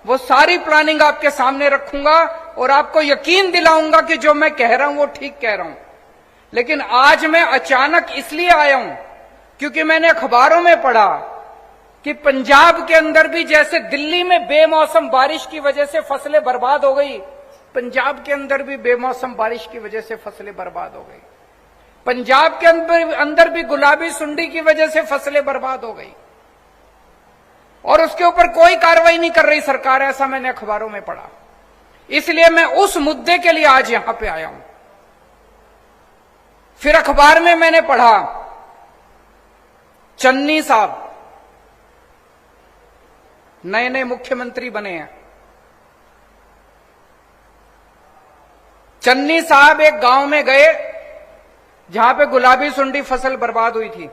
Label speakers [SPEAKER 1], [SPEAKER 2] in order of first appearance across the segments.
[SPEAKER 1] वो सारी प्लानिंग आपके सामने रखूंगा और आपको यकीन दिलाऊंगा कि जो मैं कह रहा हूं वो ठीक कह रहा हूं। लेकिन आज मैं अचानक इसलिए आया हूं क्योंकि मैंने अखबारों में पढ़ा कि पंजाब के अंदर भी जैसे दिल्ली में बेमौसम बारिश की वजह से फसलें बर्बाद हो गई, पंजाब के अंदर भी बेमौसम बारिश की वजह से फसलें बर्बाद हो गई। पंजाब के अंदर भी गुलाबी सुंडी की वजह से फसलें बर्बाद हो गई और उसके ऊपर कोई कार्रवाई नहीं कर रही सरकार, ऐसा मैंने अखबारों में पढ़ा। इसलिए मैं उस मुद्दे के लिए आज यहां पे आया हूं। फिर अखबार में मैंने पढ़ा चन्नी साहब नए नए मुख्यमंत्री बने हैं। चन्नी साहब एक गांव में गए जहां पे गुलाबी सुंडी फसल बर्बाद हुई थी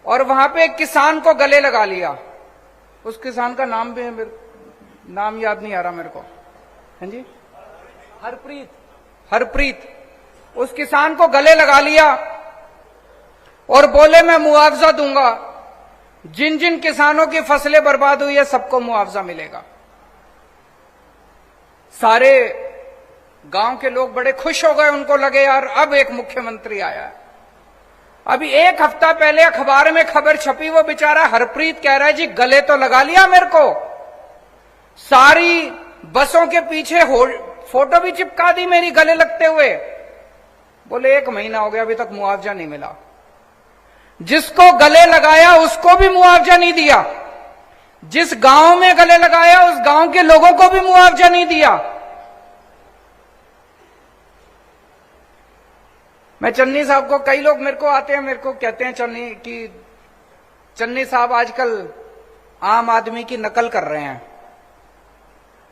[SPEAKER 1] और वहां पे एक किसान को गले लगा लिया। उस किसान का नाम भी नाम याद नहीं आ रहा मेरे को। हाँ जी, हरप्रीत। उस किसान को गले लगा लिया और बोले मैं मुआवजा दूंगा, जिन जिन किसानों की फसलें बर्बाद हुई है सबको मुआवजा मिलेगा। सारे गांव के लोग बड़े खुश हो गए, उनको लगे यार अब एक मुख्यमंत्री आया है। अभी एक हफ्ता पहले अखबार में खबर छपी, वो बेचारा हरप्रीत कह रहा है जी गले तो लगा लिया मेरे को, सारी बसों के पीछे फोटो भी चिपका दी मेरी गले लगते हुए। बोले 1 महीना हो गया अभी तक मुआवजा नहीं मिला। जिसको गले लगाया उसको भी मुआवजा नहीं दिया, जिस गांव में गले लगाया उस गांव के लोगों को भी मुआवजा नहीं दिया। मैं चन्नी साहब को, कई लोग मेरे को आते हैं, मेरे को कहते हैं चन्नी साहब आजकल आम आदमी की नकल कर रहे हैं।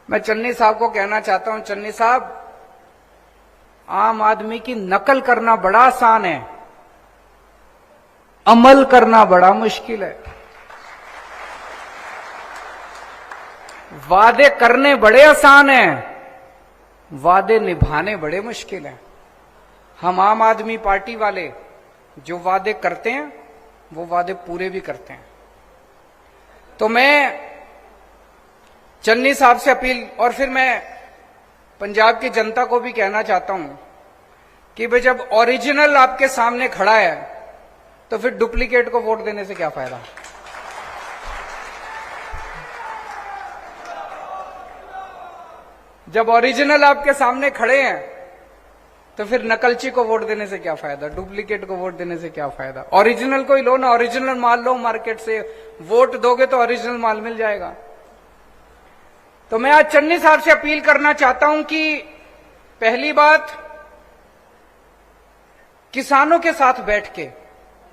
[SPEAKER 1] मैं चन्नी साहब को कहना चाहता हूं, चन्नी साहब आम आदमी की नकल करना बड़ा आसान है, अमल करना बड़ा मुश्किल है। वादे करने बड़े आसान हैं, वादे निभाने बड़े मुश्किल हैं। हम आम आदमी पार्टी वाले जो वादे करते हैं वो वादे पूरे भी करते हैं। तो मैं चन्नी साहब से अपील, और फिर मैं पंजाब की जनता को भी कहना चाहता हूं कि भाई जब ओरिजिनल आपके सामने खड़ा है तो फिर डुप्लीकेट को वोट देने से क्या फायदा। जब ओरिजिनल आपके सामने खड़े हैं तो फिर नकलची को वोट देने से क्या फायदा, डुप्लीकेट को वोट देने से क्या फायदा। ओरिजिनल को ही लो ना, ओरिजिनल माल लो मार्केट से, वोट दोगे तो ओरिजिनल माल मिल जाएगा। तो मैं आज चन्नी साहब से अपील करना चाहता हूं कि पहली बात, किसानों के साथ बैठ के,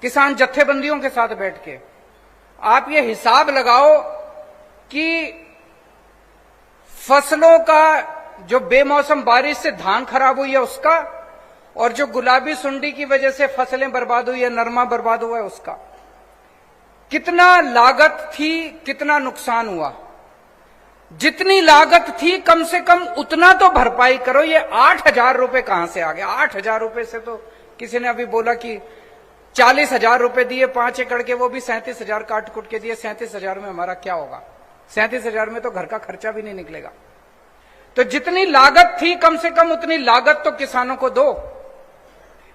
[SPEAKER 1] किसान जत्थेबंदियों के साथ बैठ के आप ये हिसाब लगाओ कि फसलों का जो बेमौसम बारिश से धान खराब हुई है उसका, और जो गुलाबी सुंडी की वजह से फसलें बर्बाद हुई है, नरमा बर्बाद हुआ है उसका, कितना लागत थी, कितना नुकसान हुआ। जितनी लागत थी कम से कम उतना तो भरपाई करो। ये 8,000 रुपए कहां से आ गया? 8,000 रुपए से तो किसी ने अभी बोला कि 40,000 रुपए दिए 5 एकड़ के, वो भी 37,000 काट कुट के दिए। 37,000 में हमारा क्या होगा? 37,000 में तो घर का खर्चा भी नहीं निकलेगा। तो जितनी लागत थी कम से कम उतनी लागत तो किसानों को दो।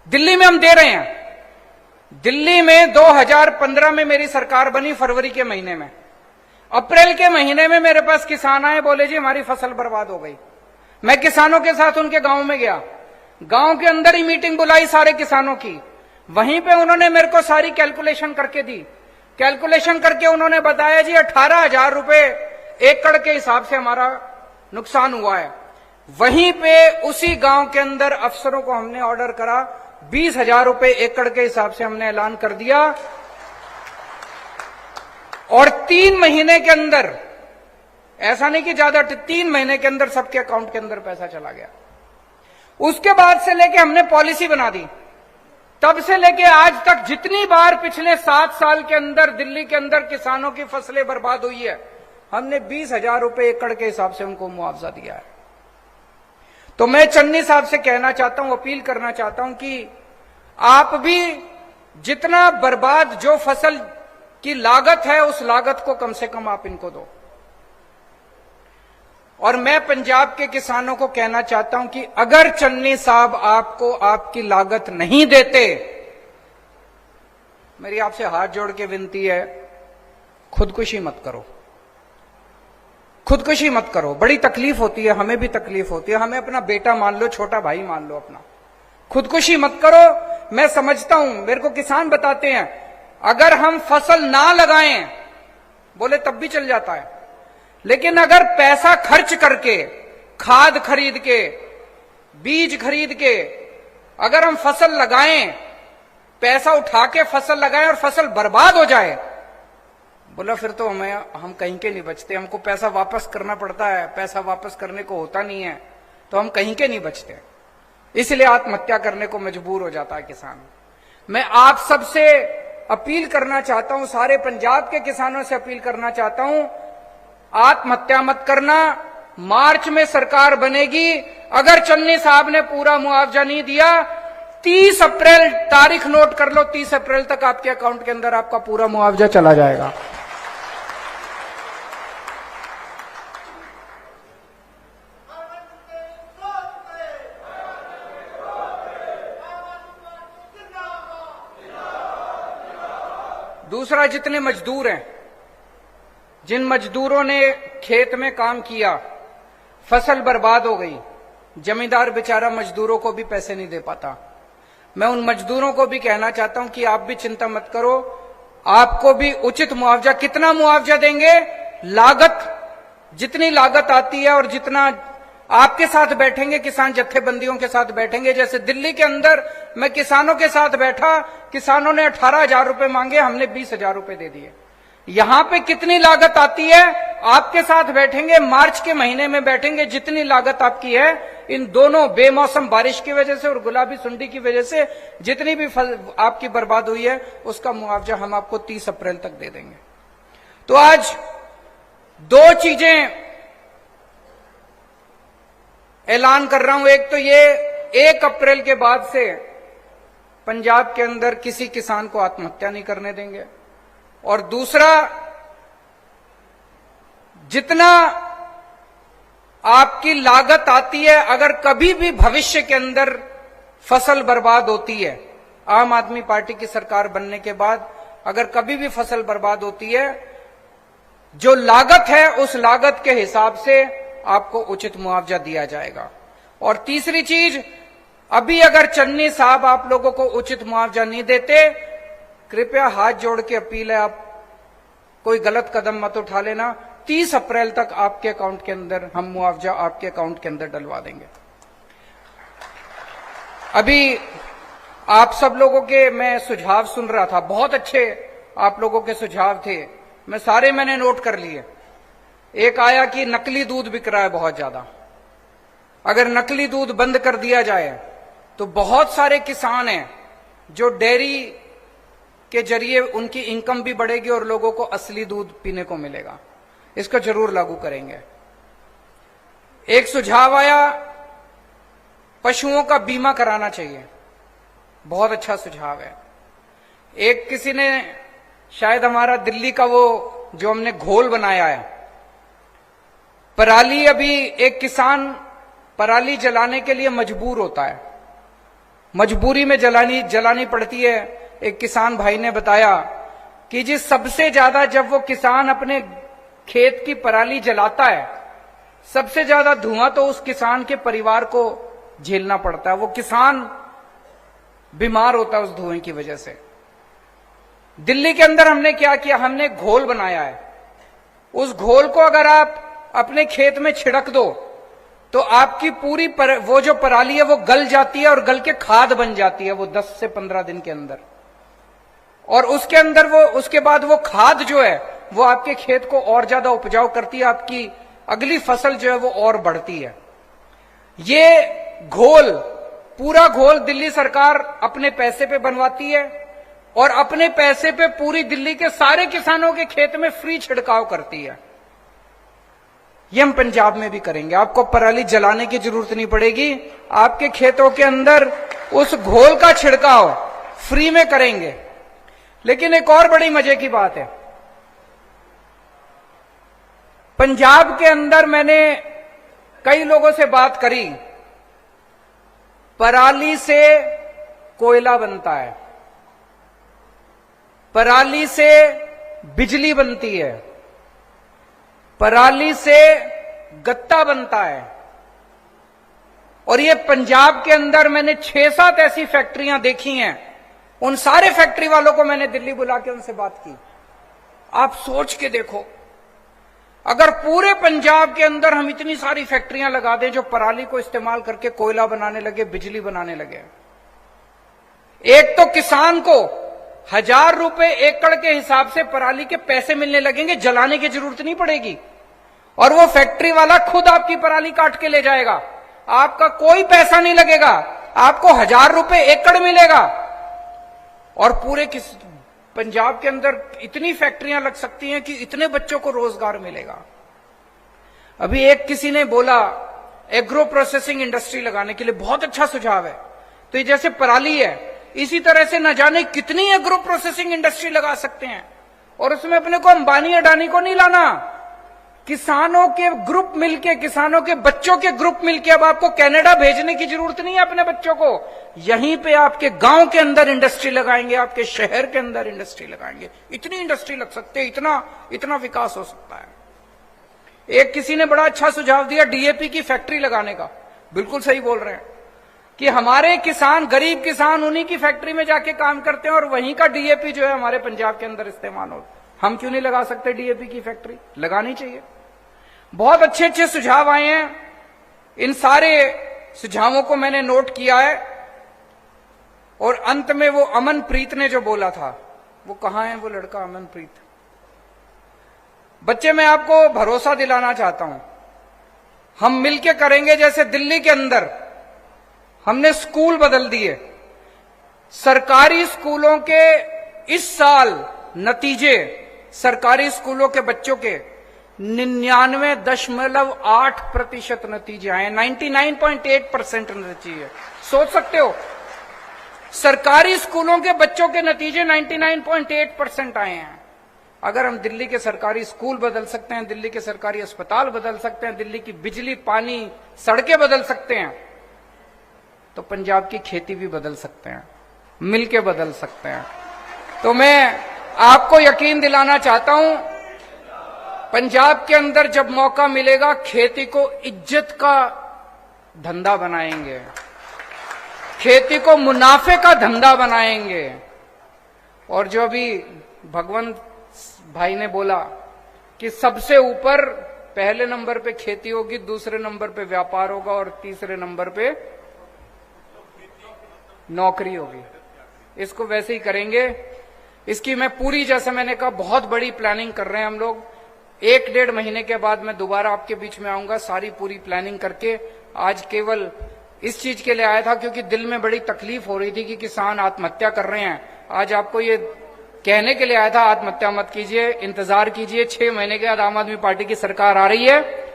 [SPEAKER 1] दिल्ली में हम दे रहे हैं। दिल्ली में 2015 में मेरी सरकार बनी, फरवरी के महीने में। अप्रैल के महीने में मेरे पास किसान आए, बोले जी हमारी फसल बर्बाद हो गई। मैं किसानों के साथ उनके गांव में गया, गांव के अंदर ही मीटिंग बुलाई सारे किसानों की। वहीं पे उन्होंने मेरे को सारी कैलकुलेशन करके दी। कैलकुलेशन करके उन्होंने बताया जी 18,000 रुपए एकड़ के हिसाब से हमारा नुकसान हुआ है। वहीं पे उसी गांव के अंदर अफसरों को हमने ऑर्डर करा, 20,000 रुपए एकड़ के हिसाब से हमने ऐलान कर दिया, और 3 महीने के अंदर, ऐसा नहीं कि ज्यादा, 3 महीने के अंदर सबके अकाउंट के अंदर पैसा चला गया। उसके बाद से लेके हमने पॉलिसी बना दी, तब से लेके आज तक जितनी बार पिछले 7 साल के अंदर दिल्ली के अंदर किसानों की फसलें बर्बाद हुई है, हमने 20,000 रुपए एकड़ के हिसाब से उनको मुआवजा दिया है। तो मैं चन्नी साहब से कहना चाहता हूं, अपील करना चाहता हूं कि आप भी जितना बर्बाद जो फसल की लागत है उस लागत को कम से कम आप इनको दो। और मैं पंजाब के किसानों को कहना चाहता हूं कि अगर चन्नी साहब आपको आपकी लागत नहीं देते, मेरी आपसे हाथ जोड़ के विनती है, खुदकुशी मत करो, खुदकुशी मत करो। बड़ी तकलीफ होती है, हमें भी तकलीफ होती है, हमें अपना बेटा मान लो, छोटा भाई मान लो अपना, खुदकुशी मत करो। मैं समझता हूं, मेरे को किसान बताते हैं, अगर हम फसल ना लगाएं बोले तब भी चल जाता है, लेकिन अगर पैसा खर्च करके, खाद खरीद के, बीज खरीद के अगर हम फसल लगाएं, पैसा उठा के फसल लगाएं और फसल बर्बाद हो जाए, बोला फिर तो हम कहीं के नहीं बचते, हमको पैसा वापस करना पड़ता है, पैसा वापस करने को होता नहीं है, तो हम कहीं के नहीं बचते, इसलिए आत्महत्या करने को मजबूर हो जाता है किसान। मैं आप सबसे अपील करना चाहता हूं, सारे पंजाब के किसानों से अपील करना चाहता हूं, आत्महत्या मत करना। मार्च में सरकार बनेगी, अगर चन्नी साहब ने पूरा मुआवजा नहीं दिया, 30 अप्रैल तारीख नोट कर लो, 30 अप्रैल तक आपके अकाउंट के अंदर आपका पूरा मुआवजा चला जाएगा। दूसरा, जितने मजदूर हैं, जिन मजदूरों ने खेत में काम किया, फसल बर्बाद हो गई, जमींदार बेचारा मजदूरों को भी पैसे नहीं दे पाता, मैं उन मजदूरों को भी कहना चाहता हूं कि आप भी चिंता मत करो, आपको भी उचित मुआवजा। कितना मुआवजा देंगे? लागत, जितनी लागत आती है और जितना आपके साथ बैठेंगे, किसान जत्थेबंदियों के साथ बैठेंगे। जैसे दिल्ली के अंदर मैं किसानों के साथ बैठा, किसानों ने 18,000 रुपए मांगे, हमने 20,000 रुपए दे दिए। यहां पे कितनी लागत आती है, आपके साथ बैठेंगे, मार्च के महीने में बैठेंगे, जितनी लागत आपकी है, इन दोनों बेमौसम बारिश की वजह से और गुलाबी सुंडी की वजह से जितनी भी आपकी बर्बाद हुई है, उसका मुआवजा हम आपको 30 अप्रैल तक दे देंगे। तो आज दो चीजें ऐलान कर रहा हूं। एक तो ये, 1 अप्रैल के बाद से पंजाब के अंदर किसी किसान को आत्महत्या नहीं करने देंगे, और दूसरा, जितना आपकी लागत आती है, अगर कभी भी भविष्य के अंदर फसल बर्बाद होती है, आम आदमी पार्टी की सरकार बनने के बाद अगर कभी भी फसल बर्बाद होती है, जो लागत है उस लागत के हिसाब से आपको उचित मुआवजा दिया जाएगा। और तीसरी चीज, अभी अगर चन्नी साहब आप लोगों को उचित मुआवजा नहीं देते, कृपया हाथ जोड़ के अपील है, आप कोई गलत कदम मत उठा लेना। 30 अप्रैल तक आपके अकाउंट के अंदर हम मुआवजा आपके अकाउंट के अंदर डलवा देंगे। अभी आप सब लोगों के मैं सुझाव सुन रहा था, बहुत अच्छे आप लोगों के सुझाव थे, मैंने नोट कर लिए। एक आया कि नकली दूध बिक रहा है बहुत ज्यादा, अगर नकली दूध बंद कर दिया जाए तो बहुत सारे किसान हैं जो डेयरी के जरिए उनकी इनकम भी बढ़ेगी और लोगों को असली दूध पीने को मिलेगा। इसको जरूर लागू करेंगे। एक सुझाव आया, पशुओं का बीमा कराना चाहिए, बहुत अच्छा सुझाव है। एक किसी ने, शायद हमारा दिल्ली का वो जो हमने घोल बनाया है, पराली, अभी एक किसान पराली जलाने के लिए मजबूर होता है, मजबूरी में जलानी पड़ती है। एक किसान भाई ने बताया कि जी सबसे ज्यादा जब वो किसान अपने खेत की पराली जलाता है, सबसे ज्यादा धुआं तो उस किसान के परिवार को झेलना पड़ता है, वो किसान बीमार होता है उस धुएं की वजह से। दिल्ली के अंदर हमने क्या किया, हमने घोल बनाया है, उस घोल को अगर आप अपने खेत में छिड़क दो तो आपकी पूरी वो जो पराली है वो गल जाती है और गल के खाद बन जाती है, वो 10 से 15 दिन के अंदर। और उसके अंदर उसके बाद वो खाद जो है वो आपके खेत को और ज्यादा उपजाऊ करती है, आपकी अगली फसल जो है वो और बढ़ती है। ये घोल, पूरा घोल दिल्ली सरकार अपने पैसे पे बनवाती है और अपने पैसे पे पूरी दिल्ली के सारे किसानों के खेत में फ्री छिड़काव करती है। ये हम पंजाब में भी करेंगे, आपको पराली जलाने की जरूरत नहीं पड़ेगी, आपके खेतों के अंदर उस घोल का छिड़काव फ्री में करेंगे। लेकिन एक और बड़ी मजे की बात है, पंजाब के अंदर मैंने कई लोगों से बात करी, पराली से कोयला बनता है, पराली से बिजली बनती है, पराली से गत्ता बनता है। और ये पंजाब के अंदर मैंने 6-7 ऐसी फैक्ट्रियां देखी हैं। उन सारे फैक्ट्री वालों को मैंने दिल्ली बुला के उनसे बात की। आप सोच के देखो, अगर पूरे पंजाब के अंदर हम इतनी सारी फैक्ट्रियां लगा दें जो पराली को इस्तेमाल करके कोयला बनाने लगे, बिजली बनाने लगे, एक तो किसान को 1000 रुपए एकड़ के हिसाब से पराली के पैसे मिलने लगेंगे, जलाने की जरूरत नहीं पड़ेगी। और वो फैक्ट्री वाला खुद आपकी पराली काट के ले जाएगा, आपका कोई पैसा नहीं लगेगा, आपको 1000 रुपए एकड़ मिलेगा। और पूरे पंजाब के अंदर इतनी फैक्ट्रियां लग सकती हैं कि इतने बच्चों को रोजगार मिलेगा। अभी एक किसी ने बोला एग्रो प्रोसेसिंग इंडस्ट्री लगाने के लिए, बहुत अच्छा सुझाव है। तो ये जैसे पराली है, इसी तरह से न जाने कितनी एग्रो प्रोसेसिंग इंडस्ट्री लगा सकते हैं। और उसमें अपने को अंबानी अडानी को नहीं लाना, किसानों के ग्रुप मिलके, किसानों के बच्चों के ग्रुप मिलके। अब आपको कनाडा भेजने की जरूरत नहीं है अपने बच्चों को, यहीं पे आपके गांव के अंदर इंडस्ट्री लगाएंगे, आपके शहर के अंदर इंडस्ट्री लगाएंगे। इतनी इंडस्ट्री लग सकते हैं, इतना विकास हो सकता है। एक किसी ने बड़ा अच्छा सुझाव दिया डीएपी की फैक्ट्री लगाने का। बिल्कुल सही बोल रहे हैं कि हमारे किसान, गरीब किसान उन्हीं की फैक्ट्री में जाके काम करते हैं और वहीं का डीएपी जो है हमारे पंजाब के अंदर इस्तेमाल हो। हम क्यों नहीं लगा सकते डीएपी की फैक्ट्री? लगानी चाहिए। बहुत अच्छे अच्छे सुझाव आए हैं, इन सारे सुझावों को मैंने नोट किया है। और अंत में वो अमनप्रीत ने जो बोला था, वो कहां है वो लड़का अमनप्रीत? बच्चे, मैं आपको भरोसा दिलाना चाहता हूं, हम मिलके करेंगे। जैसे दिल्ली के अंदर हमने स्कूल बदल दिए, सरकारी स्कूलों के इस साल नतीजे, सरकारी स्कूलों के बच्चों के 99.8% नतीजे आए, 99.8% नतीजे। सोच सकते हो, सरकारी स्कूलों के बच्चों के नतीजे 99.8% आए हैं। अगर हम दिल्ली के सरकारी स्कूल बदल सकते हैं, दिल्ली के सरकारी अस्पताल बदल सकते हैं, दिल्ली की बिजली, पानी, सड़कें बदल सकते हैं, तो पंजाब की खेती भी बदल सकते हैं, मिलके बदल सकते हैं। तो मैं आपको यकीन दिलाना चाहता हूं, पंजाब के अंदर जब मौका मिलेगा, खेती को इज्जत का धंधा बनाएंगे, खेती को मुनाफे का धंधा बनाएंगे। और जो अभी भगवंत भाई ने बोला कि सबसे ऊपर पहले नंबर पे खेती होगी, दूसरे नंबर पे व्यापार होगा और तीसरे नंबर पे नौकरी होगी, इसको वैसे ही करेंगे। इसकी मैं पूरी, जैसे मैंने कहा, बहुत बड़ी प्लानिंग कर रहे हैं हम लोग। 1-1.5 महीने के बाद मैं दोबारा आपके बीच में आऊंगा, सारी पूरी प्लानिंग करके। आज केवल इस चीज के लिए आया था क्योंकि दिल में बड़ी तकलीफ हो रही थी कि किसान आत्महत्या कर रहे हैं। आज आपको ये कहने के लिए आया था, आत्महत्या मत कीजिए, इंतजार कीजिए। 6 महीने के बाद आम आदमी पार्टी की सरकार आ रही है,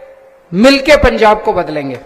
[SPEAKER 1] मिलके पंजाब को बदलेंगे।